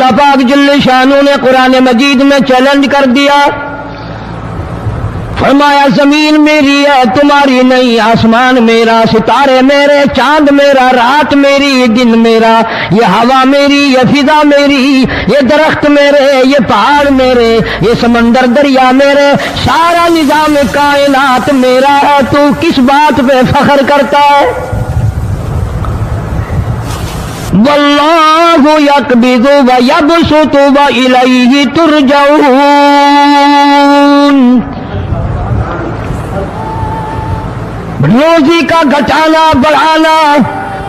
اللہ پاک جل شانہ نے قرآن مجید میں چیلنج کر دیا، فرمایا زمین میری ہے تمہاری نہیں، آسمان میرا، ستارے میرے، چاند میرا، رات میری، دن میرا، یہ ہوا میری، یہ فضا میری، یہ درخت میرے، یہ پہاڑ میرے، یہ سمندر دریا میرے، سارا نظام کائنات میرا ہے، تو کس بات پہ فخر کرتا ہے؟ واللہ یقبض ویبسط والیہ ترجعون، روزی کا گھٹانا بڑھانا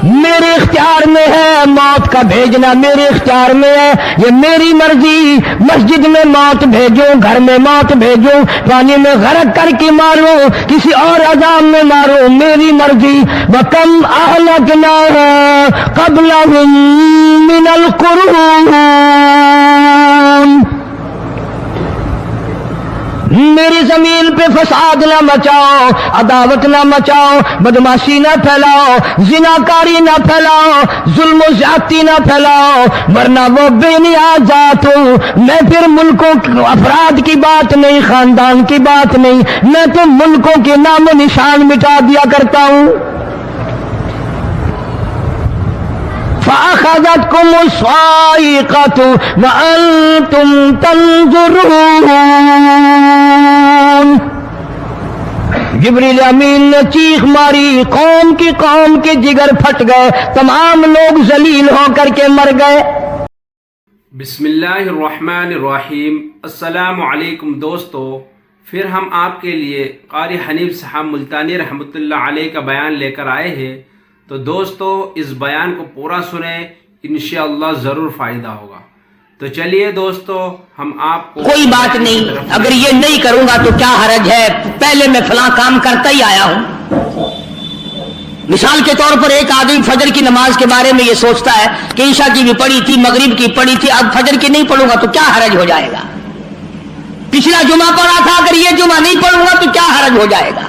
میرے اختیار میں ہے، موت کا بھیجنا میرے اختیار میں ہے، یہ میری مرضی، مسجد میں موت بھیجوں، گھر میں موت بھیجوں، پانی میں غرق کر کے ماروں، کسی اور عذاب میں ماروں، میری مرضی۔ وَكَمْ أَهْلَكْنَا قَبْلَهُم مِّنَ الْقُرُونِ، میری زمین پہ فساد نہ مچاؤ، عداوت نہ مچاؤ، بدماشی نہ پھیلاؤ، زناکاری نہ پھیلاؤ، ظلم و زیادتی نہ پھیلاؤ، ورنہ وہ بے نیاز ذات ہوں۔ میں پھر ملکوں افراد کی بات نہیں، خاندان کی بات نہیں، میں تو ملکوں کے نام و نشان مٹا دیا کرتا ہوں۔ فَأَخَذَتْكُمُ الصَّاعِقَةُ وَأَنْتُمْ تَنْظُرُونَ، جبریل امین نے چیخ ماری، قوم کے جگر پھٹ گئے، تمام لوگ ذلیل ہو کر کے مر گئے۔ بسم اللہ الرحمن الرحیم۔ السلام علیکم دوستو، پھر ہم آپ کے لیے قاری حنیف صاحب ملتانی رحمۃ اللہ علیہ کا بیان لے کر آئے ہیں، تو دوستو اس بیان کو پورا سنیں، انشاءاللہ ضرور فائدہ ہوگا۔ تو چلیے دوستو ہم آپ کو کوئی بات نہیں، اگر یہ نہیں کروں گا تو کیا حرج ہے، پہلے میں فلاں کام کرتا ہی آیا ہوں۔ مثال کے طور پر ایک آدمی فجر کی نماز کے بارے میں یہ سوچتا ہے کہ عشاء کی بھی پڑھی تھی، مغرب کی پڑھی تھی، اب فجر کی نہیں پڑھوں گا تو کیا حرج ہو جائے گا، پچھلا جمعہ پڑھا تھا، اگر یہ جمعہ نہیں پڑھوں گا تو کیا حرج ہو جائے گا۔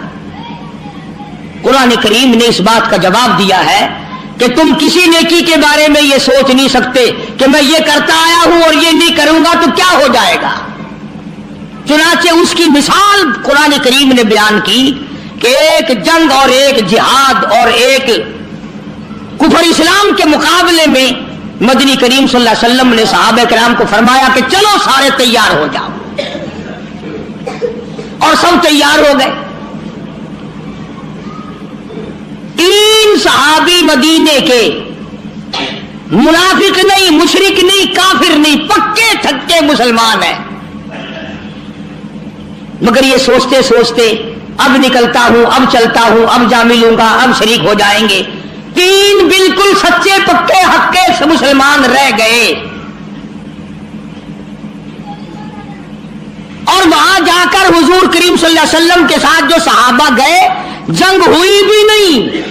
قرآن کریم نے اس بات کا جواب دیا ہے کہ تم کسی نیکی کے بارے میں یہ سوچ نہیں سکتے کہ میں یہ کرتا آیا ہوں اور یہ نہیں کروں گا تو کیا ہو جائے گا۔ چنانچہ اس کی مثال قرآن کریم نے بیان کی کہ ایک جنگ اور ایک جہاد اور ایک کفر اسلام کے مقابلے میں مدنی کریم صلی اللہ علیہ وسلم نے صحابہ کرام کو فرمایا کہ چلو سارے تیار ہو جاؤ، اور سب تیار ہو گئے۔ 3 صحابی مدینے کے، منافق نہیں، مشرک نہیں، کافر نہیں، پکے تھکے مسلمان ہیں، مگر یہ سوچتے سوچتے اب نکلتا ہوں، اب چلتا ہوں، اب جا ملوں گا، اب شریک ہو جائیں گے۔ 3 بالکل سچے پکے حقے سے مسلمان رہ گئے، اور وہاں جا کر حضور کریم صلی اللہ علیہ وسلم کے ساتھ جو صحابہ گئے، جنگ ہوئی بھی نہیں،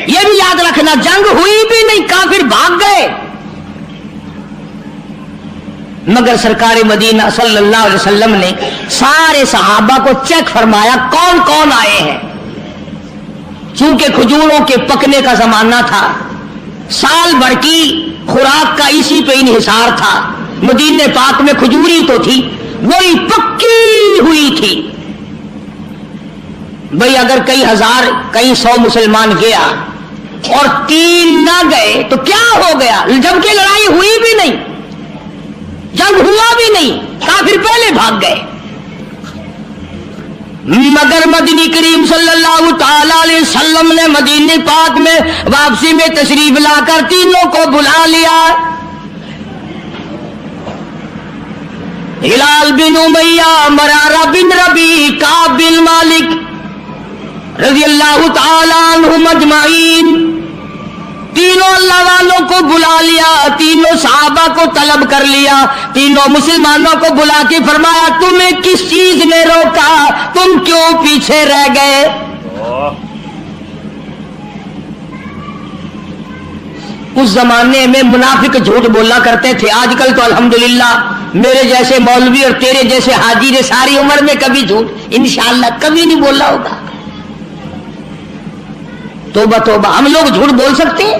یہ بھی یاد رکھنا، جنگ ہوئی بھی نہیں، کافر بھاگ گئے۔ مگر سرکار مدینہ صلی اللہ علیہ وسلم نے سارے صحابہ کو چیک فرمایا کون کون آئے ہیں۔ چونکہ کھجوروں کے پکنے کا زمانہ تھا، سال بھر کی خوراک کا اسی پہ انحصار تھا، مدینے پاک میں کھجوری تو تھی، وہی پکی ہوئی تھی۔ بھئی اگر کئی ہزار کئی 100 مسلمان گیا اور 3 نہ گئے تو کیا ہو گیا، جبکہ لڑائی ہوئی بھی نہیں، جنگ ہوا بھی نہیں، کافر پہلے بھاگ گئے۔ مگر مدنی کریم صلی اللہ تعالی علیہ وسلم نے مدینے پاک میں واپسی میں تشریف لا کر تینوں کو بلا لیا۔ ہلال بن امیہ، مرارہ بن ربیع، کعب بن مالک رضی اللہ تعالی عنہم اجمعین، تینوں اللہ والوں کو بلا لیا، تینوں صحابہ کو طلب کر لیا، تینوں مسلمانوں کو بلا کے فرمایا تمہیں کس چیز نے روکا، تم کیوں پیچھے رہ گئے؟ اس زمانے میں منافق جھوٹ بولا کرتے تھے، آج کل تو الحمدللہ میرے جیسے مولوی اور تیرے جیسے حاجی نے ساری عمر میں کبھی جھوٹ انشاءاللہ کبھی نہیں بولا ہوگا۔ توبہ توبہ، ہم لوگ جھوٹ بول سکتے ہیں؟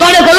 ਤੁਹਾਡੇ ਕੋਲ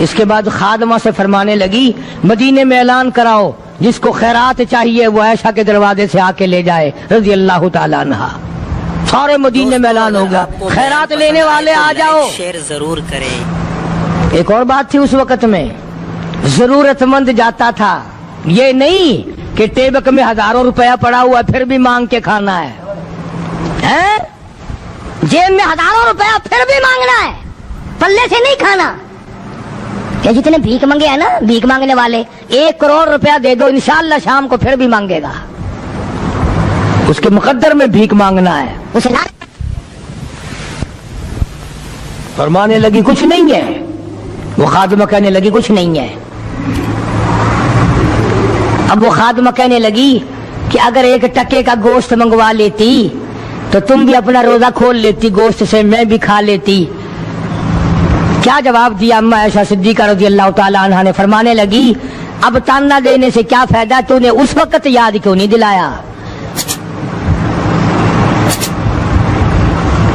اس کے بعد خادمہ سے فرمانے لگی مدینے میں اعلان کراؤ جس کو خیرات چاہیے وہ عائشہ کے دروازے سے آ کے لے جائے رضی اللہ تعالیٰ عنہا۔ سارے مدینے میں اعلان ہوگا خیرات لینے والے آ جاؤ۔ شیئر ضرور کریں۔ ایک اور بات تھی اس وقت میں، ضرورت مند جاتا تھا، یہ نہیں کہ ٹیبک میں ہزاروں روپیہ پڑا ہوا پھر بھی مانگ کے کھانا ہے، جیب میں ہزاروں روپیہ پھر بھی مانگنا ہے، پلے سے نہیں کھانا۔ کہ جتنے بھیک مانگے ہیں نا بھیک مانگنے والے، 1 کروڑ روپیہ دے دو انشاءاللہ شام کو پھر بھی مانگے گا، اس کے مقدر میں بھیک مانگنا ہے۔ اسے فرمانے لگی کچھ نہیں ہے، وہ خادمہ کہنے لگی کچھ نہیں ہے۔ اب وہ خادمہ کہنے لگی کہ اگر 1 ٹکے کا گوشت منگوا لیتی تو تم بھی اپنا روزہ کھول لیتی گوشت سے، میں بھی کھا لیتی۔ کیا جواب دیا اما عائشہ صدیقہ رضی اللہ تعالی عنہا نے؟ فرمانے لگی اب تانا دینے سے کیا فائدہ، تو نے اس وقت یاد کیوں نہیں دلایا؟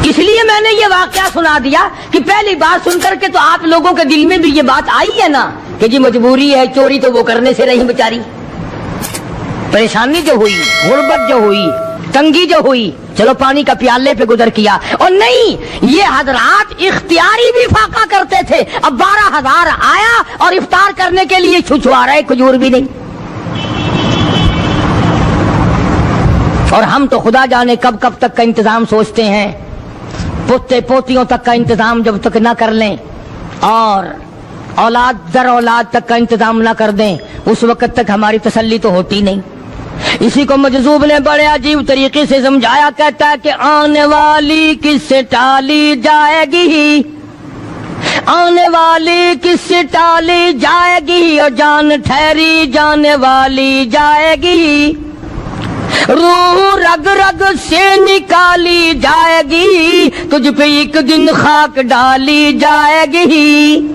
اس لیے میں نے یہ واقعہ سنا دیا کہ پہلی بات سن کر کے تو آپ لوگوں کے دل میں بھی یہ بات آئی ہے نا کہ جی مجبوری ہے، چوری تو وہ کرنے سے رہی بیچاری، پریشانی جو ہوئی، غربت جو ہوئی، تنگی جو ہوئی، چلو پانی کا پیالے پہ گزر کیا۔ اور نہیں، یہ حضرات اختیاری بھی فاقہ کرتے تھے۔ اب 12,000 آیا اور افطار کرنے کے لیے چھچوا رہے، کھجور بھی نہیں۔ اور ہم تو خدا جانے کب کب تک کا انتظام سوچتے ہیں، پوتے پوتیوں تک کا انتظام جب تک نہ کر لیں اور اولاد در اولاد تک کا انتظام نہ کر دیں اس وقت تک ہماری تسلی تو ہوتی نہیں۔ اسی کو مجذوب نے بڑے عجیب طریقے سے سمجھایا، کہتا ہے کہ آنے والی کس سے ٹالی جائے گی، آنے والی کس سے ٹالی جائے گی، اور جان ٹھہری جانے والی جائے گی، روح رگ رگ سے نکالی جائے گی، تجھ پہ ایک دن خاک ڈالی جائے گی،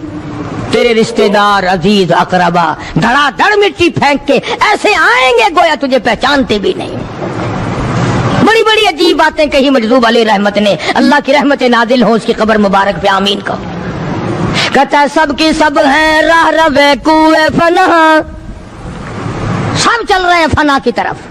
تیرے رشتہ دار عزیز اقربا دھڑا دھڑ مٹی پھینک کے ایسے آئیں گے گویا تجھے پہچانتے بھی نہیں۔ بڑی بڑی عجیب باتیں کہی مجذوب علیہ رحمت نے، اللہ کی رحمت نازل ہو اس کی قبر مبارک پہ آمین کا۔ کہتا ہے سب کی سب ہیں راہ روے کوئے فنا، سب چل رہے ہیں فنا کی طرف۔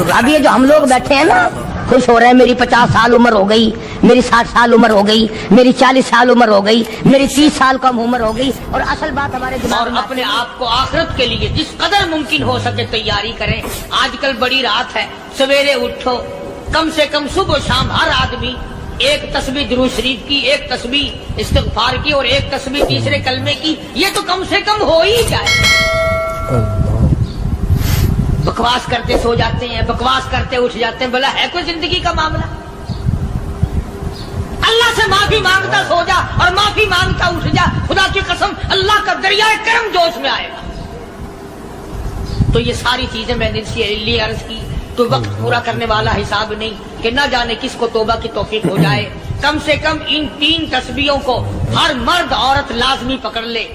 اب یہ جو ہم لوگ بیٹھے ہیں نا خوش ہو رہے ہیں، میری 50 سال عمر ہو گئی، میری 60 سال عمر ہو گئی، میری 40 سال عمر ہو گئی، میری 30 سال کم عمر ہو گئی، اور اصل بات ہمارے دماغ میں اپنے آپ کو آخرت کے لیے جس قدر ممکن ہو سکے تیاری کریں۔ آج کل بڑی رات ہے، سویرے اٹھو، کم سے کم صبح و شام ہر آدمی 1 تسبیح درود شریف کی، 1 تسبیح استغفار کی، اور 1 تسبیح تیسرے کلمے کی، یہ تو کم سے کم ہو ہی جائے۔ بکواس کرتے سو جاتے ہیں، بکواس کرتے اٹھ جاتے ہیں، بھلا ہے کوئی زندگی کا معاملہ؟ اللہ سے معافی مانگتا سو جا اور معافی مانگتا اٹھ جا، خدا کی قسم اللہ کا دریائے کرم جوش میں آئے گا۔ تو یہ ساری چیزیں میں نے اس لیے عرض کی، تو وقت پورا کرنے والا حساب نہیں کہ نہ جانے کس کو توبہ کی توفیق ہو جائے۔ کم سے کم ان 3 تسبیحوں کو ہر مرد عورت لازمی پکڑ لے۔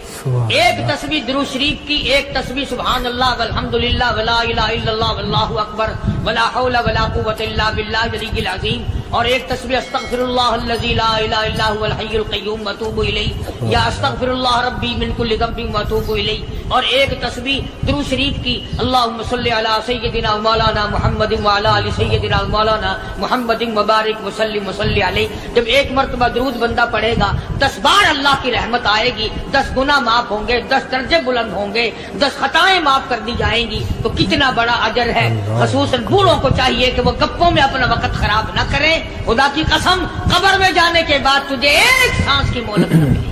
1 تسبیح درود شریف کی، 1 تسبیح سبحان اللہ والحمدللہ ولا الہ الا اللہ واللہ اکبر ولا حول ولا قوت الا باللہ العلی العظیم، اور 1 تسبیح استغفر اللہ الذی لا الہ الا هو الحی القیوم واتوب الیہ، یا استغفر اللہ ربی من کل ذنب واتوب الیہ، اور 1 تسبیح درود شریف کی اللہم صلی علی سیدنا مولانا محمد وعلی آل سیدنا مولانا محمد مبارک وسلم وصلی علیہ۔ جب 1 مرتبہ درود بندہ پڑھے گا 10 بار اللہ کی رحمت آئے گی، 10 گناہ معاف ہوں گے، 10 درجے بلند ہوں گے، 10 خطائیں معاف کر دی جائیں گی، تو کتنا بڑا اجر ہے۔ خصوصاً بوڑھوں کو چاہیے کہ وہ گپوں میں اپنا وقت خراب نہ کریں۔ خدا کی قسم قبر میں جانے کے بعد تجھے 1 سانس کی مہلت نہ ملے۔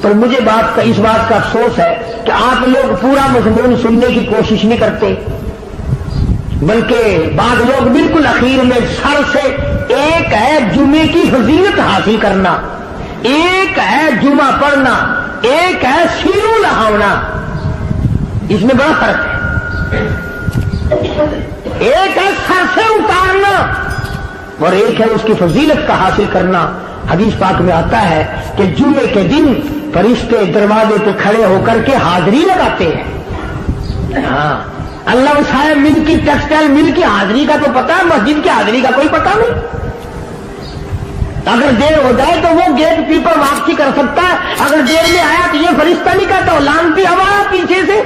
پر مجھے اس بات کا افسوس ہے کہ آپ لوگ پورا مضمون سننے کی کوشش نہیں کرتے، بلکہ بعض لوگ بالکل اخیر میں سر سے، ایک ہے جمعے کی فضیلت حاصل کرنا، ایک ہے جمعہ پڑھنا، ایک ہے سیرو لہاونا، اس میں بڑا فرق ہے۔ ایک ہے سر سے اتارنا اور ایک ہے اس کی فضیلت کا حاصل کرنا۔ حدیث پاک میں آتا ہے کہ جمعے کے دن فرشتے دروازے پہ کھڑے ہو کر کے حاضری لگاتے ہیں۔ ہاں، اللہ صاحب مل کی ٹیکسٹائل مل کی حاضری کا تو پتا ہے، مسجد کی حاضری کا کوئی پتا نہیں۔ اگر دیر ہو جائے تو وہ گیٹ کیپر واپسی کر سکتا ہے، اگر دیر میں آیا تو یہ فرشتہ نہیں کہتا، وہ لانتی ہوا پیچھے سے۔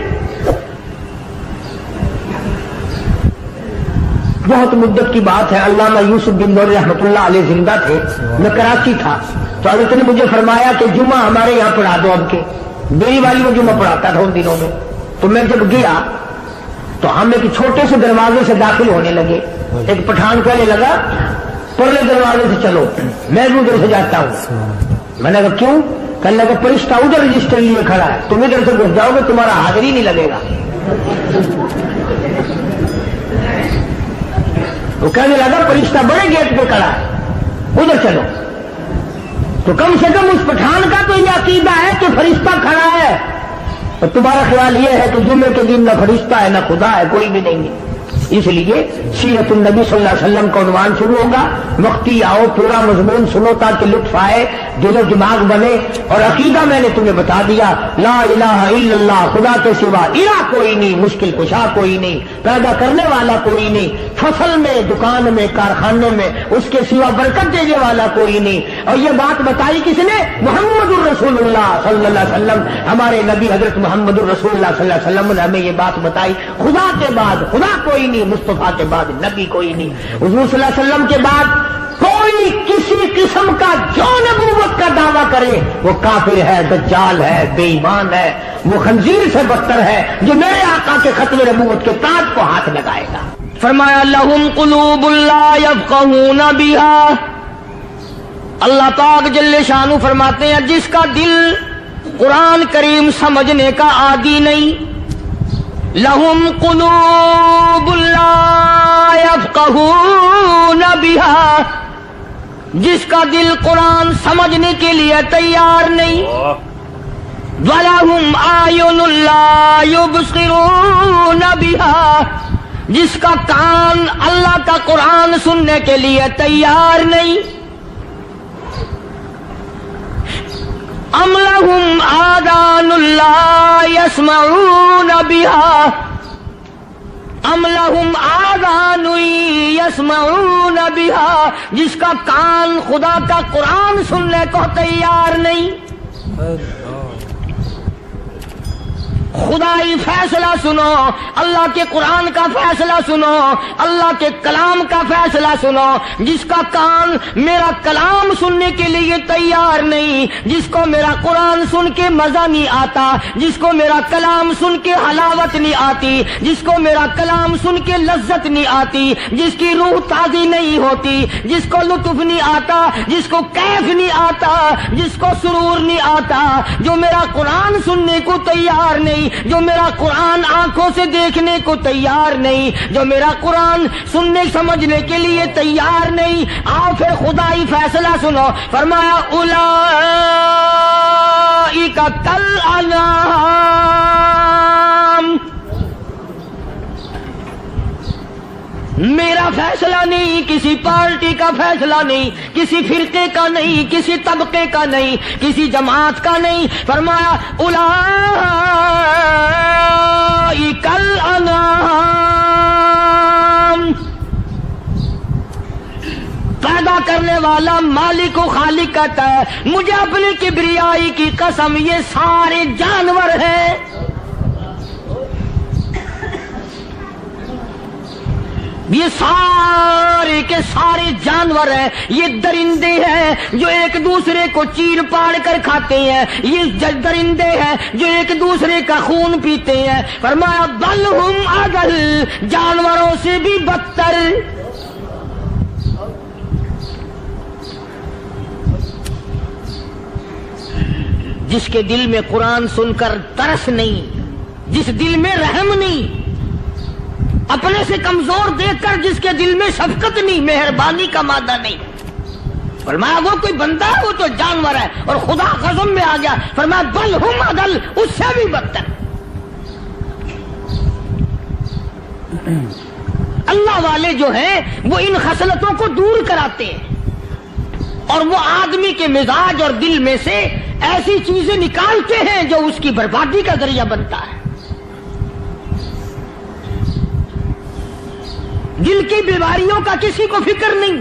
بہت مدت کی بات ہے، علامہ یوسف بن نور رحمۃ اللہ علیہ زندہ تھے، میں کراچی تھا، تو حضرت نے مجھے فرمایا کہ جمعہ ہمارے یہاں پڑھا دو اب کے، میری والی میں جمعہ پڑھاتا تھا ان دنوں میں۔ تو میں جب گیا تو ہم ایک چھوٹے سے دروازے سے داخل ہونے لگے، ایک پٹھان کہنے لگا پرلے دروازے سے چلو، میں بھی ادھر سے جاتا ہوں۔ میں نے کہا کیوں؟ کہنے لگا فرشتہ ادھر رجسٹر لیے کھڑا ہے، تم ادھر سے گھس جاؤ گے تمہارا حاضر ہی نہیں لگے گا۔ وہ کہنے لگا فرشتہ بڑے گیٹ پہ کھڑا ہے، ادھر چلو۔ تو کم سے کم اس پٹھان کا تو یہ عقیدہ ہے کہ فرشتہ کھڑا ہے، اور تمہارا خیال یہ ہے کہ جمعے کے دن نہ فرشتہ ہے نہ خدا ہے، کوئی بھی نہیں ہے۔ اس لیے سیرت النبی صلی اللہ علیہ وسلم کا عنوان شروع ہوگا، وقتی آؤ پورا مضمون سنو تاکہ لطف آئے، دل و دماغ بنے، اور عقیدہ میں نے تمہیں بتا دیا، لا الہ الا اللہ، خدا کے سوا الہ کوئی نہیں، مشکل کشا کوئی نہیں، پیدا کرنے والا کوئی نہیں، فصل میں دکان میں کارخانے میں اس کے سوا برکت دینے والا کوئی نہیں۔ اور یہ بات بتائی کس نے؟ محمد الرسول اللہ صلی اللہ علیہ وسلم، ہمارے نبی حضرت محمد الرسول اللہ صلی اللہ علیہ وسلم نے ہمیں یہ بات بتائی، خدا کے بعد خدا کوئی نہیں، مصطفیٰ کے بعد نبی کوئی نہیں، حضور صلی اللہ علیہ وسلم کے بعد کوئی کسی قسم کا جو نبوت کا دعویٰ کرے وہ کافر ہے، دجال ہے، بے ایمان ہے، وہ خنزیر سے بدتر ہے جو میرے آقا کے ختم نبوت کے تاج کو ہاتھ لگائے گا۔ فرمایا لہم قلوب لا یفقہون بہا، اللہ پاک جل شانہ فرماتے ہیں جس کا دل قرآن کریم سمجھنے کا عادی نہیں، لہم قلوب لا یفقہون بہا، جس کا دل قرآن سمجھنے کے لیے تیار نہیں، وَلَهُمْ أَعْيُنٌ لَا يُبْصِرُونَ بِهَا، جس کا کان اللہ کا قرآن سننے کے لیے تیار نہیں، أَمْ لَهُمْ آذَانٌ لَا يَسْمَعُونَ بِهَا، أَمْ لَهُمْ آذَانٌ يَسْمَعُونَ بِهَا، جس کا کان خدا کا قرآن سننے کو تیار نہیں۔ خدائی فیصلہ سنو، اللہ کے قرآن کا فیصلہ سنو، اللہ کے کلام کا فیصلہ سنو، جس کا کان میرا کلام سننے کے لیے تیار نہیں، جس کو میرا قرآن سن کے مزہ نہیں آتا، جس کو میرا کلام سن کے حلاوت نہیں آتی، جس کو میرا کلام سن کے لذت نہیں آتی، جس کی روح تازی نہیں ہوتی، جس کو لطف نہیں آتا، جس کو کیف نہیں آتا، جس کو سرور نہیں آتا، جو میرا قرآن سننے کو تیار نہیں، جو میرا قرآن آنکھوں سے دیکھنے کو تیار نہیں، جو میرا قرآن سننے سمجھنے کے لیے تیار نہیں، آؤ پھر خدائی فیصلہ سنو۔ فرمایا اولئک کالانعام، میرا فیصلہ نہیں، کسی پارٹی کا فیصلہ نہیں، کسی فرقے کا نہیں، کسی طبقے کا نہیں، کسی جماعت کا نہیں۔ فرمایا اولئک الانعام، پیدا کرنے والا مالک و خالق کہتا ہے مجھے اپنی کبریائی کی قسم یہ سارے جانور ہیں، یہ سارے کے سارے جانور ہیں، یہ درندے ہیں جو ایک دوسرے کو چیر پاڑ کر کھاتے ہیں، یہ درندے ہیں جو ایک دوسرے کا خون پیتے ہیں۔ فرمایا بل ہم اضل، جانوروں سے بھی بدتر۔ جس کے دل میں قرآن سن کر ترس نہیں، جس دل میں رحم نہیں، اپنے سے کمزور دیکھ کر جس کے دل میں شفقت نہیں، مہربانی کا مادہ نہیں، فرمایا وہ کوئی بندہ ہے، وہ تو جانور ہے۔ اور خدا قسم میں آ گیا، فرمایا بل ہم اضل، اس سے بھی بدتر۔ اللہ والے جو ہیں وہ ان خصلتوں کو دور کراتے ہیں، اور وہ آدمی کے مزاج اور دل میں سے ایسی چیزیں نکالتے ہیں جو اس کی بربادی کا ذریعہ بنتا ہے۔ دل کی بیماریوں کا کسی کو فکر نہیں،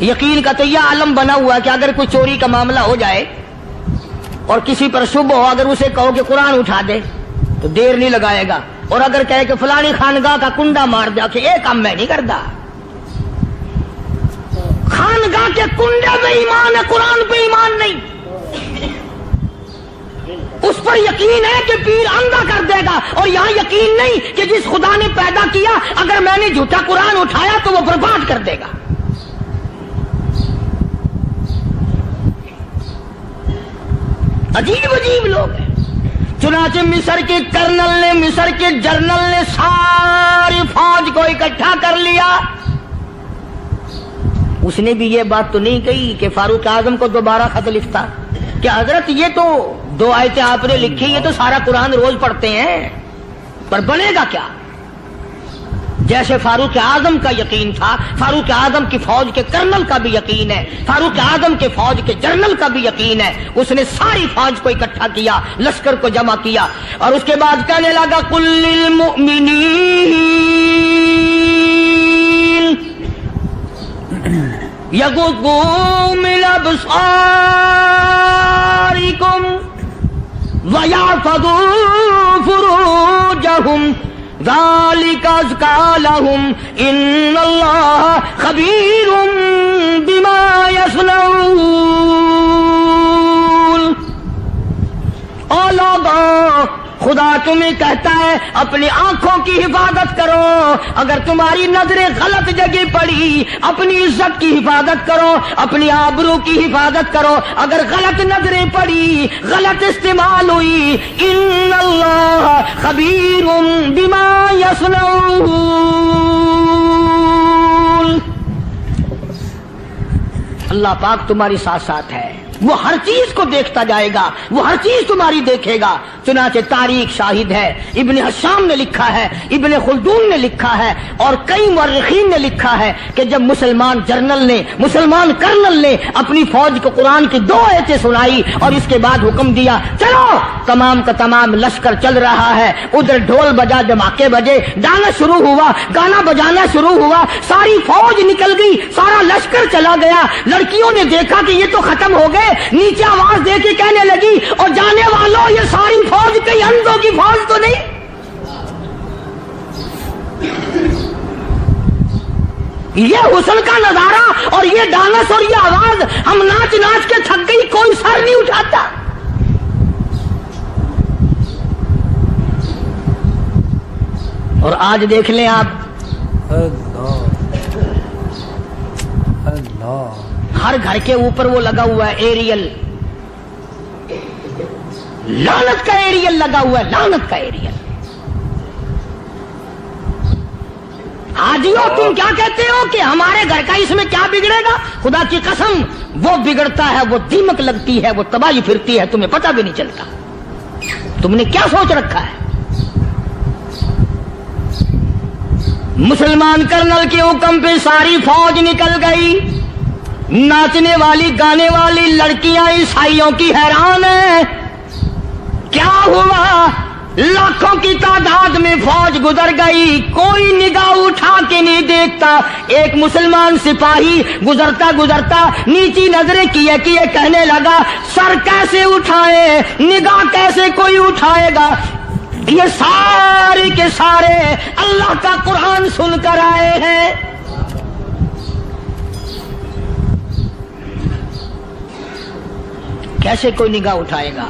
یقین کا تو یہ عالم بنا ہوا ہے کہ اگر کوئی چوری کا معاملہ ہو جائے اور کسی پر شبہ ہو، اگر اسے کہو کہ قرآن اٹھا دے تو دیر نہیں لگائے گا، اور اگر کہے کہ فلانی خانگاہ کا کنڈا مار دیا کہ یہ کام میں نہیں کرتا. خانگاہ کے کنڈے پہ ایمان ہے، قرآن پہ ایمان نہیں. اس پر یقین ہے کہ پیر اندھا کر دے گا، اور یہاں یقین نہیں کہ جس خدا نے پیدا کیا اگر میں نے جھوٹا قرآن اٹھایا تو وہ برباد کر دے گا. عجیب عجیب لوگ ہیں. چنانچہ مصر کے کرنل نے، مصر کے جنرل نے ساری فوج کو اکٹھا کر لیا. اس نے بھی یہ بات تو نہیں کہی کہ فاروق اعظم کو دوبارہ خط لکھتا کہ حضرت یہ تو 2 آیتیں آپ نے لکھی، یہ تو سارا قرآن روز پڑھتے ہیں، پر بنے گا کیا؟ جیسے فاروق اعظم کا یقین تھا، فاروق اعظم کی فوج کے کرنل کا بھی یقین ہے، فاروق اعظم کے فوج کے جنرل کا بھی یقین ہے. اس نے ساری فوج کو اکٹھا کیا، لشکر کو جمع کیا، اور اس کے بعد کہنے لگا قل للمؤمنین یغضوا من ابصارکم ویحفظوا فروجہم ذالک ازکی لہم ان اللہ خبیر بما یصنعون. او لوگو، خدا تمہیں کہتا ہے اپنی آنکھوں کی حفاظت کرو. اگر تمہاری نظریں غلط جگہ پڑی، اپنی عزت کی حفاظت کرو، اپنی آبرو کی حفاظت کرو. اگر غلط نظریں پڑی، غلط استعمال ہوئی، ان اللہ خبیر بما یصنعون. اللہ پاک تمہاری ساتھ ساتھ ہے، وہ ہر چیز کو دیکھتا جائے گا، وہ ہر چیز تمہاری دیکھے گا. چنانچہ تاریخ شاہد ہے، ابن حشام نے لکھا ہے، ابن خلدون نے لکھا ہے، اور کئی مورخین نے لکھا ہے کہ جب مسلمان جنرل نے، مسلمان کرنل نے اپنی فوج کو قرآن کی 2 آیتیں سنائی اور اس کے بعد حکم دیا چلو، تمام کا تمام لشکر چل رہا ہے. ادھر ڈھول بجا، دھماکے بجے، گانا شروع ہوا، گانا بجانا شروع ہوا، ساری فوج نکل گئی، سارا لشکر چلا گیا. لڑکیوں نے دیکھا کہ یہ تو ختم ہو گئے، نیچے آواز دے کے کہنے لگی اور جانے والوں یہ ساری فوج کئی اندھوں کی فوج تو نہیں. یہ حسن کا نظارہ اور یہ ڈانس اور یہ آواز، ہم ناچ ناچ کے تھک گئی، کوئی سر نہیں اٹھاتا. اور آج دیکھ لیں آپ، ہر گھر کے اوپر وہ لگا ہوا ہے ایریل، لعنت کا ایریل لگا ہوا ہے، لعنت کا ایریل. حاجیو تم کیا کہتے ہو کہ ہمارے گھر کا اس میں کیا بگڑے گا؟ خدا کی قسم وہ بگڑتا ہے، وہ دیمک لگتی ہے، وہ تباہی پھرتی ہے، تمہیں پتہ بھی نہیں چلتا. تم نے کیا سوچ رکھا ہے؟ مسلمان کرنل کے حکم پہ ساری فوج نکل گئی. ناچنے والی گانے والی لڑکیاں عیسائیوں کی حیران ہیں. کیا ہوا؟ لاکھوں کی تعداد میں فوج گزر گئی، کوئی نگاہ اٹھا کے نہیں دیکھتا. ایک مسلمان سپاہی گزرتا گزرتا نیچی نظریں کیے کیے کہنے لگا سر کیسے اٹھائے، نگاہ کیسے کوئی اٹھائے گا؟ یہ سارے کے سارے اللہ کا قرآن سن کر آئے ہیں. کیسے کوئی نگاہ اٹھائے گا؟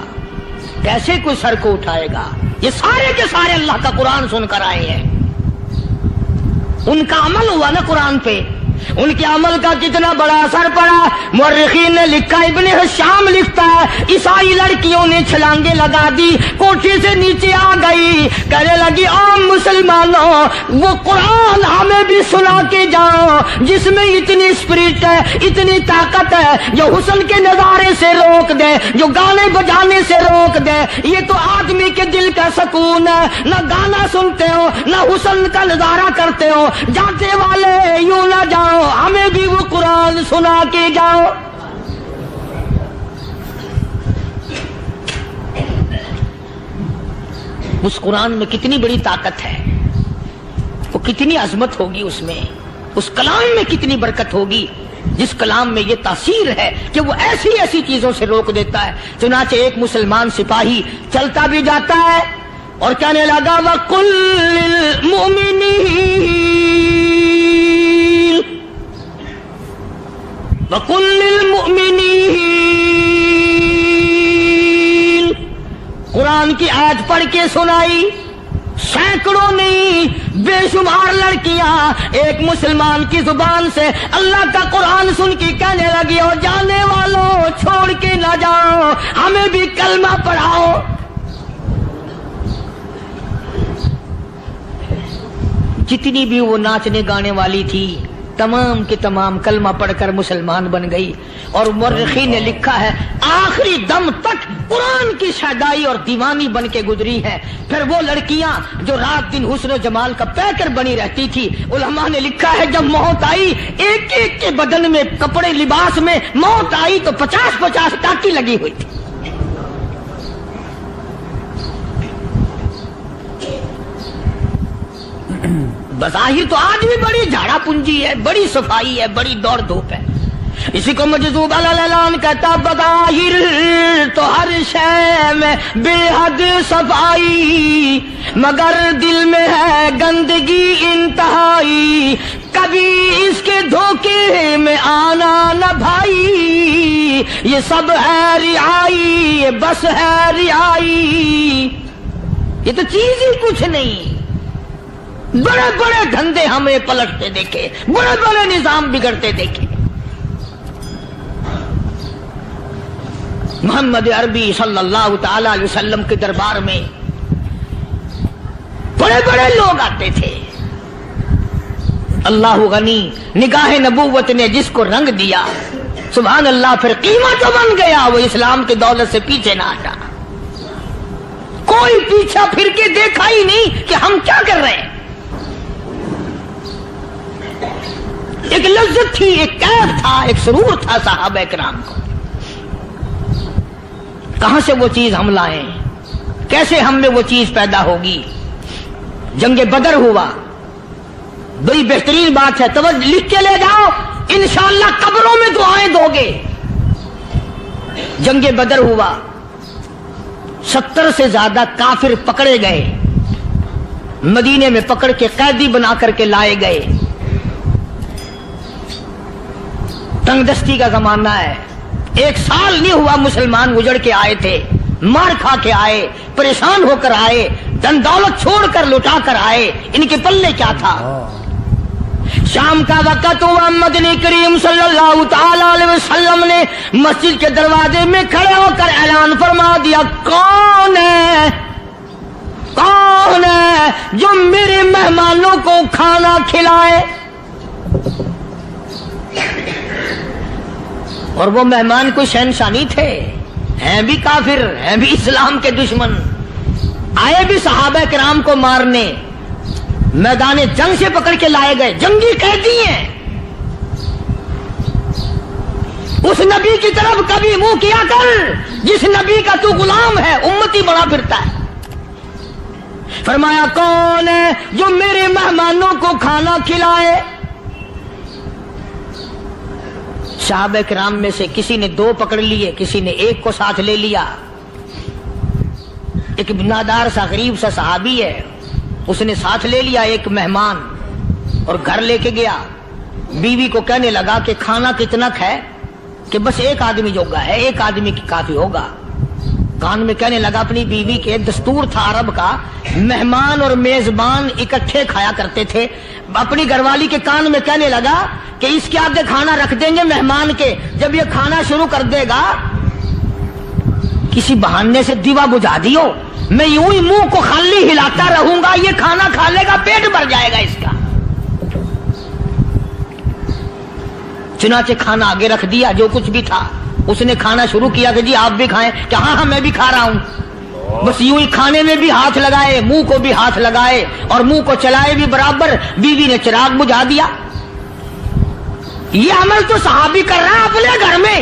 کیسے کوئی سر کو اٹھائے گا؟ یہ سارے کے سارے اللہ کا قرآن سن کر آئے ہیں. ان کا عمل ہوا نا قرآن پہ، ان کے عمل کا کتنا بڑا اثر پڑا. مورخین نے لکھا، ابن حشام لکھتا ہے عیسائی لڑکیوں نے چھلانگے لگا دی، کوٹھی سے نیچے آ گئی، کہنے لگی عام مسلمانوں وہ قرآن ہمیں بھی سنا کے جاؤ جس میں اتنی اسپرٹ ہے، اتنی طاقت ہے، جو حسن کے نظارے سے روک دے، جو گانے بجانے سے روک دے. یہ تو آدمی کے دل کا سکون ہے. نہ گانا سنتے ہو، نہ حسن کا نظارہ کرتے ہو. جاتے والے یوں نہ جاؤ، ہمیں بھی وہ قرآن سنا کے جاؤ. اس قرآن میں کتنی بڑی طاقت ہے، وہ کتنی عظمت ہوگی اس میں، اس کلام میں کتنی برکت ہوگی. جس کلام میں یہ تاثیر ہے کہ وہ ایسی ایسی چیزوں سے روک دیتا ہے. چنانچہ ایک مسلمان سپاہی چلتا بھی جاتا ہے اور کہنے لگا وَقُلْ لِلْمُؤْمِنِينَ وَقُلْ لِلْمُؤْمِنِينَ قرآن کی آیت پڑھ کے سنائی. سینکڑوں نہیں بے شمار لڑکیاں ایک مسلمان کی زبان سے اللہ کا قرآن سن کے کہنے لگی اور جانے والوں چھوڑ کے نہ جاؤ ہمیں بھی کلمہ پڑھاؤ. جتنی بھی وہ ناچنے گانے والی تھی تمام کے تمام کلمہ پڑھ کر مسلمان بن گئی. اور مورخین نے لکھا ہے آخری دم تک قرآن کی شیدائی اور دیوانی بن کے گزری ہے. پھر وہ لڑکیاں جو رات دن حسن و جمال کا پیکر بنی رہتی تھی، علماء نے لکھا ہے جب موت آئی ایک ایک کے بدن میں کپڑے لباس میں موت آئی تو 50-50 ٹاکی لگی ہوئی تھی. بظاہر تو آج بھی بڑی جھاڑا پنجی ہے، بڑی صفائی ہے، بڑی دوڑ دھوپ ہے. اسی کو مجذوب الاعلان کہتا بظاہر تو ہر شے میں بے حد صفائی مگر دل میں ہے گندگی انتہائی. کبھی اس کے دھوکے میں آنا نہ بھائی، یہ سب ہے رعائی، یہ بس ہے رعائی. یہ تو چیز ہی کچھ نہیں. بڑے بڑے دھندے ہمیں پلٹتے دیکھے، بڑے بڑے نظام بگڑتے دیکھے. محمد عربی صلی اللہ تعالی علیہ وسلم کے دربار میں بڑے بڑے لوگ آتے تھے. اللہ غنی نگاہ نبوت نے جس کو رنگ دیا سبحان اللہ، پھر قیمت جو بن گیا وہ اسلام کی دولت سے پیچھے نہ ہٹا. کوئی پیچھا پھر کے دیکھا ہی نہیں کہ ہم کیا کر رہے ہیں. ایک لذت تھی، ایک کیف تھا، ایک سرور تھا صحابہ کرام کو. کہاں سے وہ چیز ہم لائیں، کیسے ہم میں وہ چیز پیدا ہوگی. جنگ بدر ہوا، بڑی بہترین بات ہے، توجہ لکھ کے لے جاؤ، انشاءاللہ قبروں میں دعائیں دو گے. جنگ بدر ہوا، 70 سے زیادہ کافر پکڑے گئے، مدینے میں پکڑ کے قیدی بنا کر کے لائے گئے. تنگ دستی کا زمانہ ہے، 1 سال نہیں ہوا مسلمان اجڑ کے آئے تھے، مار کھا کے آئے، پریشان ہو کر آئے، دن دولت چھوڑ کر لٹا کر آئے. ان کے پلے کیا تھا. شام کا وقت ہوا، مدنی کریم صلی اللہ تعالی علیہ وسلم نے مسجد کے دروازے میں کھڑے ہو کر اعلان فرما دیا کون ہے جو میرے مہمانوں کو کھانا کھلائے. اور وہ مہمان کوئی شہنشاہ نہیں تھے، ہیں بھی کافر، ہیں بھی اسلام کے دشمن، آئے بھی صحابہ کرام کو مارنے، میدان جنگ سے پکڑ کے لائے گئے، جنگی قیدی ہیں. اس نبی کی طرف کبھی منہ کیا کر جس نبی کا تو غلام ہے، امتی بنا پھرتا ہے. فرمایا کون ہے جو میرے مہمانوں کو کھانا کھلائے. صحابہ کرام میں سے کسی نے 2 پکڑ لیے، کسی نے 1 کو ساتھ لے لیا. ایک بنادار سا غریب سا صحابی ہے، اس نے ساتھ لے لیا ایک مہمان اور گھر لے کے گیا. بیوی کو کہنے لگا کہ کھانا کتنا ہے، کہ بس 1 آدمی جوگا ہے، 1 آدمی کی کافی ہوگا. کان میں کہنے لگا اپنی بیوی کے، دستور تھا عرب کا، مہمان اور میزبان اکٹھے کھایا کرتے تھے. اپنی گھر والی کے کان میں کہنے لگا کہ اس کے آگے کھانا رکھ دیں گے مہمان کے، جب یہ کھانا شروع کر دے گا کسی بہانے سے دیوا بجھا دیو، میں یوں ہی منہ کو خالی ہلاتا رہوں گا، یہ کھانا کھا لے گا، پیٹ بھر جائے گا اس کا. چنانچہ کھانا آگے رکھ دیا، جو کچھ بھی تھا. اس نے کھانا شروع کیا کہ جی آپ بھی کھائیں، کہ ہاں میں بھی کھا رہا ہوں. بس یوں ہی کھانے میں بھی ہاتھ لگائے، منہ کو بھی ہاتھ لگائے اور منہ کو چلائے بھی برابر. بیوی نے چراغ بجھا دیا. یہ عمل تو صحابی کر رہا ہے اپنے گھر میں.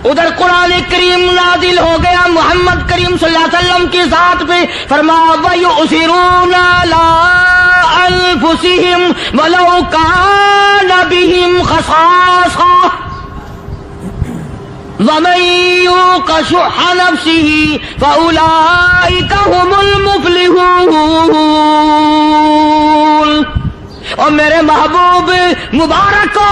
ادھر قرآن کریم نازل ہو گیا محمد کریم صلی اللہ علیہ وسلم کی ذات پہ. فرمایا وَيُؤْثِرُونَ عَلَىٰ انفسهم ولو كان بهم خصاصة ومن يوق شح نفسه فأولئك هم المفلحون. اور میرے محبوب مبارک کو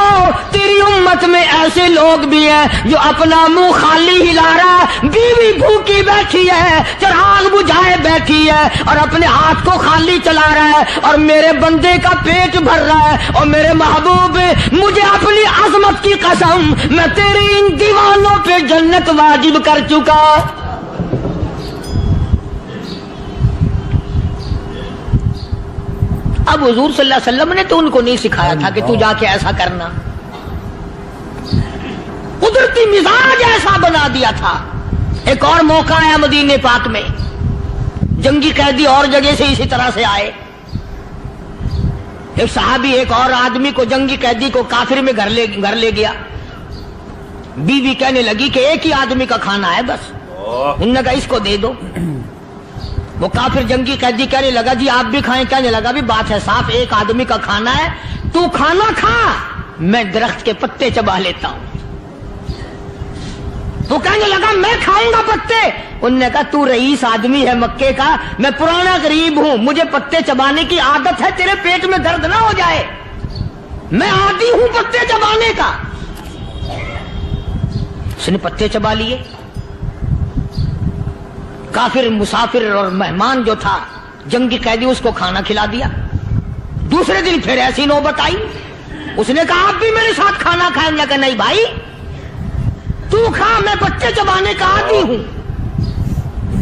تیری امت میں ایسے لوگ بھی ہیں جو اپنا منہ خالی ہلا رہا ہے، بیوی بھوکی بیٹھی ہے، چراغ بجھائے بیٹھی ہے اور اپنے ہاتھ کو خالی چلا رہا ہے اور میرے بندے کا پیٹ بھر رہا ہے. اور میرے محبوب مجھے اپنی عظمت کی قسم، میں تیری ان دیوانوں پہ جنت واجب کر چکا. اب حضور صلی اللہ علیہ وسلم نے تو ان کو نہیں سکھایا تھا کہ تو جا کے ایسا کرنا، قدرتی مزاج ایسا بنا دیا تھا. ایک اور موقع آیا مدینے پاک میں، جنگی قیدی اور جگہ سے اسی طرح سے آئے. ایک صحابی ایک اور آدمی کو، جنگی قیدی کو کافر میں گھر لے گیا. بیوی کہنے لگی کہ ایک ہی آدمی کا کھانا ہے بس. انہوں نے کہا اس کو دے دو. وہ کافر جنگی قیدی کہنے لگا جی آپ بھی کھائیں. کہنے لگا بھی بات ہے صاف، ایک آدمی کا کھانا ہے، تو کھانا کھا، میں درخت کے پتے چبا لیتا ہوں. وہ کہنے لگا میں کھاؤں گا پتے. انہوں نے کہا تو رئیس آدمی ہے مکے کا، میں پرانا غریب ہوں، مجھے پتے چبانے کی عادت ہے، تیرے پیٹ میں درد نہ ہو جائے، میں عادی ہوں پتے چبانے کا. اس نے پتے چبا لیے. کافر مسافر اور مہمان جو تھا جنگی قیدی، اس کو کھانا کھلا دیا. دوسرے دن پھر ایسی نوبت آئی. اس نے کہا آپ بھی میرے ساتھ کھانا کھائیں. نے کہا نہیں بھائی تو کھا، میں پتے چبانے کا عادی ہوں.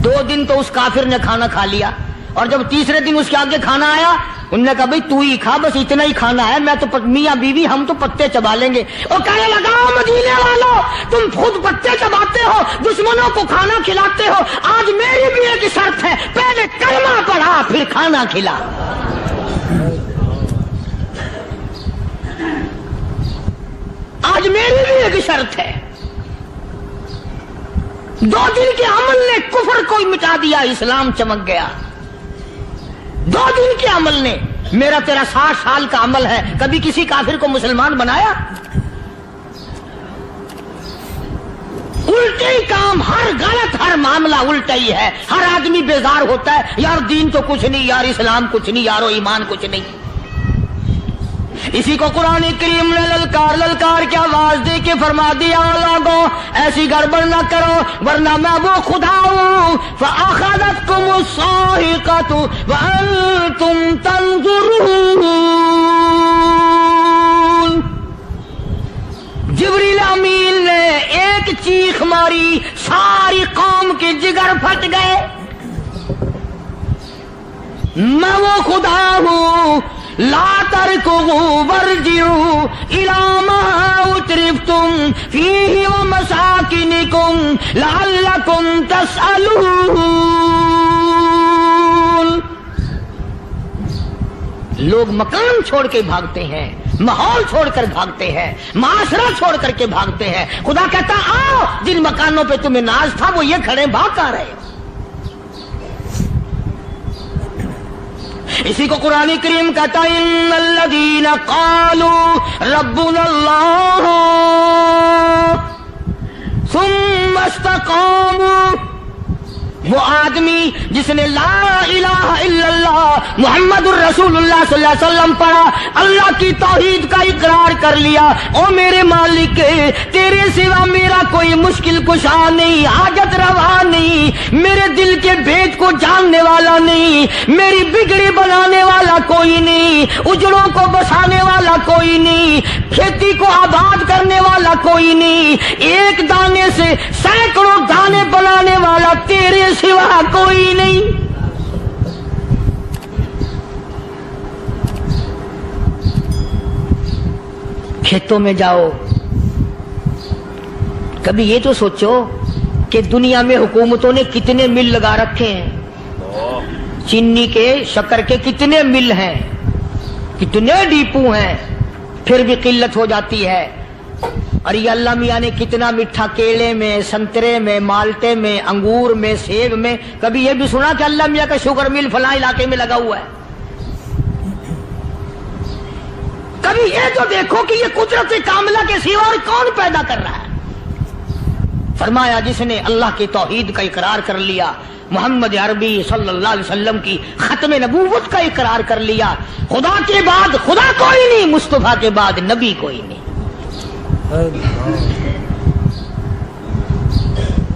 2 دن تو اس کافر نے کھانا کھا لیا اور جب تیسرے دن اس کے آگے کھانا آیا انہوں نے کہا بھائی تو ہی کھا، بس اتنا ہی کھانا ہے، میں تو میاں بیوی ہم تو پتے چبا لیں گے. اور کہنے لگا مدینے والوں تم خود پتے چباتے ہو، دشمنوں کو کھانا کھلاتے ہو، آج میری بھی ایک شرط ہے، پہلے کلمہ پڑھا پھر کھانا کھلا. آج میری بھی ایک شرط ہے. 2 دن کے عمل نے کفر کو مٹا دیا، اسلام چمک گیا. 2 دن کے عمل نے. میرا تیرا 60 سال کا عمل ہے، کبھی کسی کافر کو مسلمان بنایا؟ الٹے ہی کام، ہر غلط، ہر معاملہ الٹا ہی ہے. ہر آدمی بیزار ہوتا ہے، یار دین تو کچھ نہیں، یار اسلام کچھ نہیں، یارو ایمان کچھ نہیں. اسی کو قرآن کریم نے للکار کے آواز دے کے فرما دیا لوگوں ایسی گڑبڑ نہ کرو ورنہ میں وہ خدا ہوں. فَأَخَذَتْكُمُ الصَّاعِقَةُ وَأَنْتُمْ تَنْظُرُونَ. جبریل امین نے ایک چیخ ماری، ساری قوم کے جگر پھٹ گئے. میں وہ خدا ہوں، لا تركضوا وارجعوا إلى ما أترفتم فيه ومساكنكم لعلكم تسألون. لوگ مکان چھوڑ کے بھاگتے ہیں، ماحول چھوڑ کر بھاگتے ہیں، معاشرہ چھوڑ کر کے بھاگتے ہیں. خدا کہتا آؤ جن مکانوں پہ تمہیں ناز تھا وہ یہ کھڑے بھاگ آ رہے. اسی کو قرآن کریم کہتا ہے ان الذین قالوا ربنا اللہ ثم استقاموا. وہ آدمی جس نے لا الہ الا اللہ محمد الرسول اللہ صلی اللہ علیہ وسلم پڑھا، اللہ کی توحید کا اقرار کر لیا، او میرے مالک تیرے سوا میرا کوئی مشکل کشا نہیں، حاجت روا نہیں، میرے دل کے بھید کو جاننے والا نہیں، میری بگڑی بنانے والا کوئی نہیں، اجڑوں کو بسانے والا کوئی نہیں، کھیتی کو آباد کرنے والا کوئی نہیں، ایک دانے سے سینکڑوں دانے بنانے والا تیرے سوا کوئی نہیں. کھیتوں میں جاؤ، کبھی یہ تو سوچو کہ دنیا میں حکومتوں نے کتنے مل لگا رکھے ہیں، چینی کے، شکر کے کتنے مل ہیں، کتنے ڈیپو ہیں، پھر بھی قلت ہو جاتی ہے. اور یہ اللہ میاں نے کتنا میٹھا کیلے میں، سنترے میں، مالٹے میں، انگور میں، سیب میں. کبھی یہ بھی سنا کہ اللہ میاں کا شوگر مل فلاں علاقے میں لگا ہوا ہے؟ کبھی یہ تو دیکھو کہ یہ قدرت کاملہ کے سوا اور کون پیدا کر رہا ہے؟ فرمایا جس نے اللہ کی توحید کا اقرار کر لیا، محمد عربی صلی اللہ علیہ وسلم کی ختم نبوت کا اقرار کر لیا، خدا کے بعد خدا کوئی نہیں، مصطفیٰ کے بعد نبی کوئی نہیں۔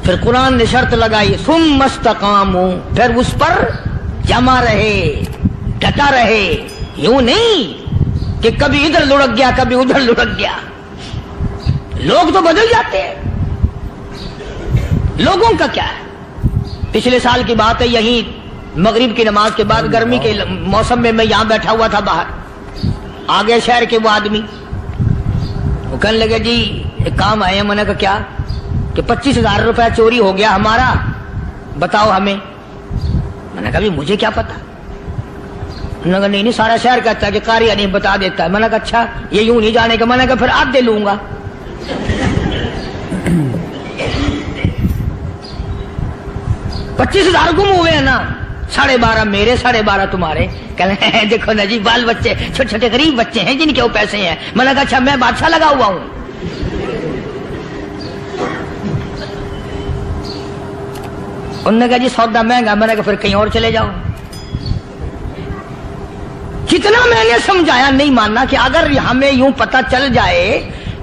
پھر قرآن نے شرط لگائی ثم استقاموا، پھر اس پر جمع رہے، ڈٹا رہے، یوں نہیں کہ کبھی ادھر لڑک گیا کبھی ادھر لڑک گیا۔ لوگ تو بدل جاتے ہیں، لوگوں کا کیا ہے؟ پچھلے سال کی بات ہے، یہی مغرب کی نماز کے بعد گرمی کے موسم میں میں یہاں بیٹھا ہوا تھا باہر، آگے شہر کے وہ آدمی، وہ کہنے لگے جی ایک کام آئے ہیں۔ میں نے کہا کیا؟ کہ 25,000 روپے چوری ہو گیا ہمارا، بتاؤ ہمیں۔ میں نے کہا بھی مجھے کیا پتا؟ انہوں نے کہا نہیں سارا شہر کہتا ہے کہ قاری نہیں بتا دیتا ہے۔ میں نے کہا اچھا یہ یوں نہیں جانے کا۔ میں نے کہا پھر آدھے لوں گا۔ 25,000 گم ہوئے ہیں نا، 12.5 میرے 12.5 تمہارے۔ کہنے ہیں دیکھو نا جی بال بچے چھوٹے چھوٹے غریب بچے ہیں جن کے وہ پیسے ہیں۔ میں نے کہا اچھا میں بادشاہ لگا ہوا ہوں۔ انہوں نے کہا جی سودا مہنگا۔ میں نے کہا پھر کہیں اور چلے جاؤ۔ کتنا میں نے سمجھایا نہیں ماننا کہ اگر ہمیں یوں پتہ چل جائے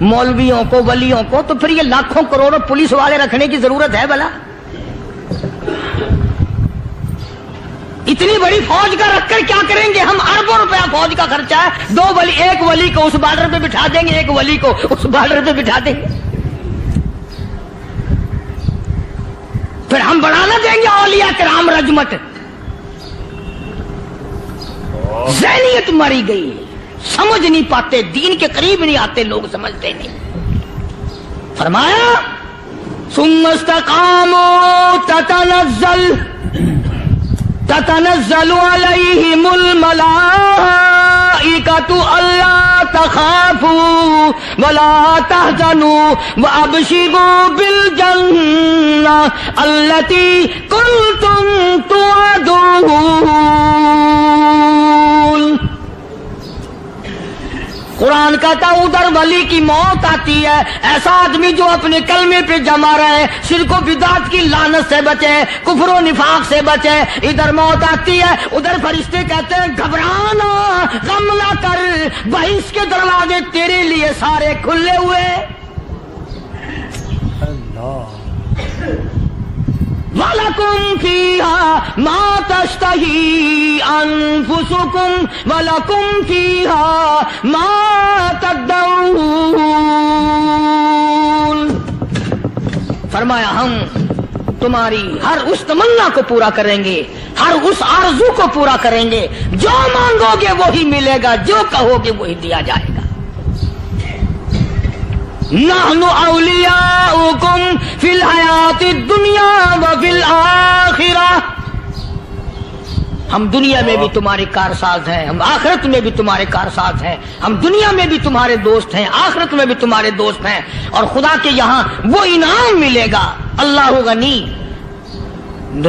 مولویوں کو ولیوں کو تو پھر یہ لاکھوں کروڑوں پولیس والے رکھنے کی ضرورت ہے بھلا؟ اتنی بڑی فوج کا رکھ کر کیا کریں گے ہم؟ اربوں روپیہ فوج کا خرچہ ہے، 2 ولی، ایک ولی کو اس بارڈر پہ بٹھا دیں گے، ایک ولی کو اس بارڈر پہ بٹھا دیں گے۔ پھر ہم بڑھانا دیں گے اولیاء کرام رجمت۔ ذہنیت مری گئی، سمجھ نہیں پاتے، دین کے قریب نہیں آتے لوگ، سمجھتے نہیں۔ فرمایا ثم استقاموا تتنزل علیہم الملائکۃ الا تخافوا ولا تحزنوا وابشروا بالجنہ التی کنتم توعدون۔ قرآن کہتا ہے ادھر ولی کی موت آتی ہے، ایسا آدمی جو اپنے کلمے پہ جمع رہے، شرک و بدعت کی لعنت سے بچے، کفر و نفاق سے بچے۔ ادھر موت آتی ہے، ادھر فرشتے کہتے ہیں گھبرانا، غم نہ کر، بہشت کے دروازے تیرے لیے سارے کھلے ہوئے۔ وَلَكُمْ فِيهَا مَا تَشْتَهِي أَنفُسُكُمْ وَلَكُمْ فِيهَا مَا تَدَّعُونَ۔ فرمایا ہم تمہاری ہر اس تمنا کو پورا کریں گے، ہر اس آرزو کو پورا کریں گے، جو مانگو گے وہی ملے گا، جو کہو گے وہی دیا جائے گا۔ نحن اولیاؤکم فی الحیات الدنیا وفی الآخرہ، ہم دنیا میں بھی تمہارے کارساز ہیں، ہم آخرت میں بھی تمہارے کارساز ہیں، ہم دنیا میں بھی تمہارے دوست ہیں، آخرت میں بھی تمہارے دوست ہیں، اور خدا کے یہاں وہ انعام ملے گا۔ اللہ غنی،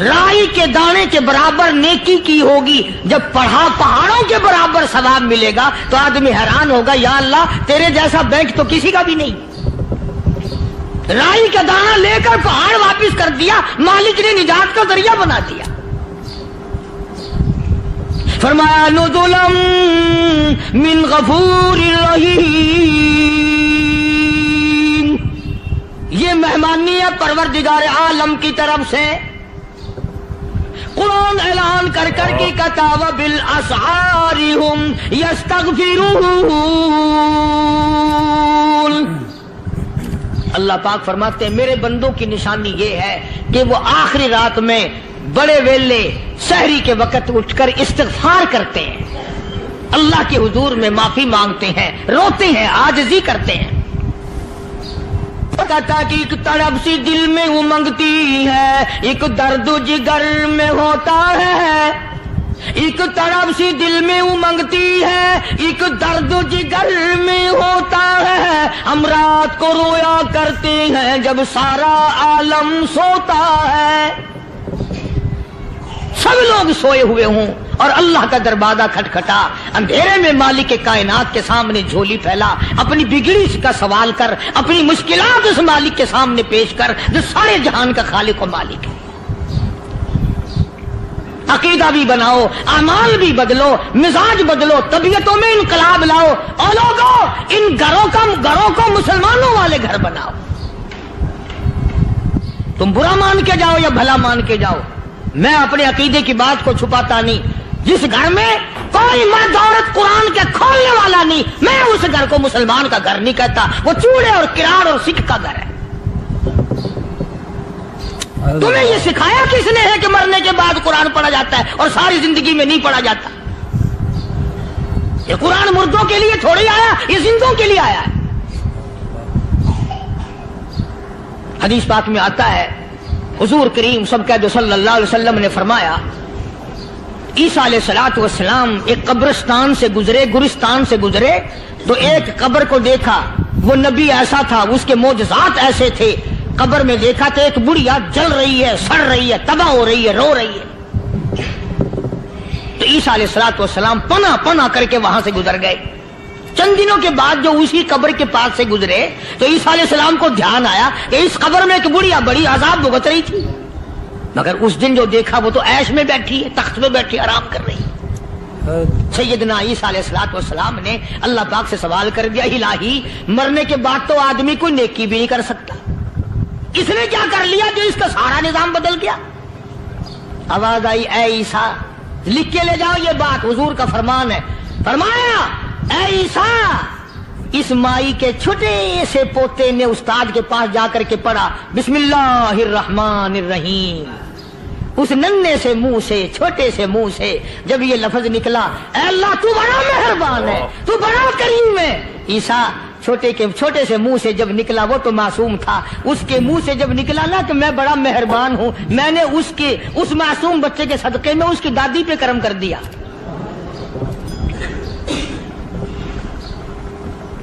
رائی کے دانے کے برابر نیکی کی ہوگی، جب پہاڑوں کے برابر ثواب ملے گا تو آدمی حیران ہوگا، یا اللہ تیرے جیسا بینک تو کسی کا بھی نہیں۔ رائی کا دانہ لے کر پہاڑ واپس کر دیا، مالک نے نجات کا ذریعہ بنا دیا۔ فرمایا نزلا من غفور رحیم، یہ مہمانی ہے پروردگار عالم کی طرف سے۔ قرآن اعلان کر کر کے کہتا وبالاسحار ہم یستغفرون۔ اللہ پاک فرماتے ہیں میرے بندوں کی نشانی یہ ہے کہ وہ آخری رات میں بڑے ویلے سحری کے وقت اٹھ کر استغفار کرتے ہیں، اللہ کے حضور میں معافی مانگتے ہیں، روتے ہیں، عاجزی کرتے ہیں۔ کہتا کہ ایک تڑپ سی دل میں امنگتی ہے، ایک درد جگر میں ہوتا ہے، ایک تڑپ سی دل میں امنگتی ہے، ایک درد جگر میں ہوتا ہے، ہم رات کو رویا کرتے ہیں جب سارا عالم سوتا ہے۔ سب لوگ سوئے ہوئے ہوں اور اللہ کا دروازہ کھٹکھٹا، اندھیرے میں مالک کے کائنات کے سامنے جھولی پھیلا، اپنی بگڑی کا سوال کر، اپنی مشکلات اس مالک کے سامنے پیش کر جو سارے جہان کا خالق و مالک ہے۔ عقیدہ بھی بناؤ، اعمال بھی بدلو، مزاج بدلو، طبیعتوں میں انقلاب لاؤ، اور لوگوں ان گھروں کو مسلمانوں والے گھر بناؤ۔ تم برا مان کے جاؤ یا بھلا مان کے جاؤ، میں اپنے عقیدے کی بات کو چھپاتا نہیں۔ جس گھر میں کوئی مرد عورت قرآن کے کھولنے والا نہیں، میں اس گھر کو مسلمان کا گھر نہیں کہتا، وہ چوڑے اور کراڑ اور سکھ کا گھر ہے۔ تمہیں یہ سکھایا کس نے ہے کہ مرنے کے بعد قرآن پڑھا جاتا ہے اور ساری زندگی میں نہیں پڑھا جاتا؟ یہ قرآن مردوں کے لیے تھوڑی آیا، یہ زندوں کے لیے آیا ہے۔ حدیث پاک میں آتا ہے، حضور کریم سب کہہ دو صلی اللہ علیہ وسلم نے فرمایا، عیسیٰ علیہ الصلوۃ والسلام ایک قبرستان سے گزرے، گورستان سے گزرے تو ایک قبر کو دیکھا، وہ نبی ایسا تھا، اس کے معجزات ایسے تھے۔ قبر میں دیکھا تو ایک بڑھیا جل رہی ہے، سڑ رہی ہے، تباہ ہو رہی ہے، رو رہی ہے۔ تو عیسیٰ علیہ الصلوۃ والسلام پناہ پناہ کر کے وہاں سے گزر گئے۔ چند دنوں کے بعد جو اسی قبر کے پاس سے گزرے تو عیسیٰ علیہ السلام کو دھیان آیا کہ اس قبر میں ایک بڑھیا بڑی عذاب بھگت رہی تھی، مگر اس دن جو دیکھا وہ تو عیش میں بیٹھی ہے، تخت میں بیٹھی آرام کر رہی ہے۔ سیدنا عیسیٰ علیہ الصلوۃ والسلام نے اللہ پاک سے سوال کر دیا، الہی مرنے کے بعد تو آدمی کوئی نیکی بھی نہیں کر سکتا، اس نے کیا کر لیا جو اس کا سارا نظام بدل گیا؟ آواز آئی، اے عیسیٰ لکھ کے لے جاؤ یہ بات، حضور کا فرمان ہے۔ فرمایا، اے عیسیٰ، اس مائی کے چھوٹے سے پوتے نے استاد کے پاس جا کر کے پڑھا بسم اللہ الرحمن الرحیم، اس ننھے سے منہ سے، چھوٹے سے منہ سے جب یہ لفظ نکلا، اے اللہ تو بڑا مہربان ہے، تو بڑا کریم ہے۔ عیسیٰ چھوٹے سے منہ سے جب نکلا، وہ تو معصوم تھا، اس کے منہ سے جب نکلا نا کہ میں بڑا مہربان ہوں، میں نے اس معصوم بچے کے صدقے میں اس کی دادی پہ کرم کر دیا۔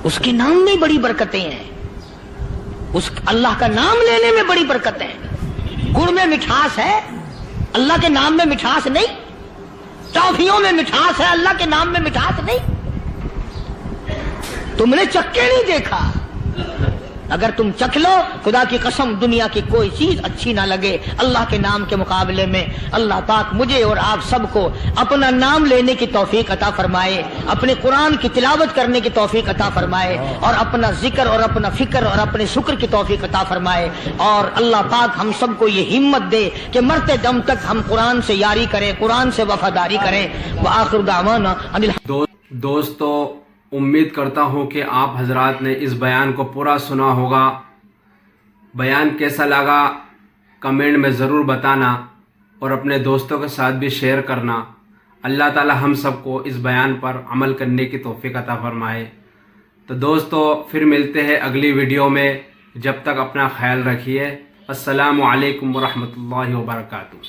اس کے نام میں بڑی برکتیں ہیں، اس اللہ کا نام لینے میں بڑی برکتیں ہیں۔ گڑ میں مٹھاس ہے، اللہ کے نام میں مٹھاس نہیں۔ ٹافیوں میں مٹھاس ہے، اللہ کے نام میں مٹھاس نہیں۔ تم نے چکھ کے نہیں دیکھا، اگر تم چکھ لو خدا کی قسم دنیا کی کوئی چیز اچھی نہ لگے اللہ کے نام کے مقابلے میں۔ اللہ پاک مجھے اور آپ سب کو اپنا نام لینے کی توفیق عطا فرمائے، اپنے قرآن کی تلاوت کرنے کی توفیق عطا فرمائے، اور اپنا ذکر اور اپنا فکر اور اپنے شکر کی توفیق عطا فرمائے، اور اللہ پاک ہم سب کو یہ ہمت دے کہ مرتے دم تک ہم قرآن سے یاری کریں، قرآن سے وفاداری کریں۔ وآخر دعوانا دوستو، امید کرتا ہوں کہ آپ حضرات نے اس بیان کو پورا سنا ہوگا۔ بیان کیسا لگا کمنٹ میں ضرور بتانا، اور اپنے دوستوں کے ساتھ بھی شیئر کرنا۔ اللہ تعالی ہم سب کو اس بیان پر عمل کرنے کی توفیق عطا فرمائے۔ تو دوستو پھر ملتے ہیں اگلی ویڈیو میں، جب تک اپنا خیال رکھیے۔ السلام علیکم ورحمۃ اللہ وبرکاتہ۔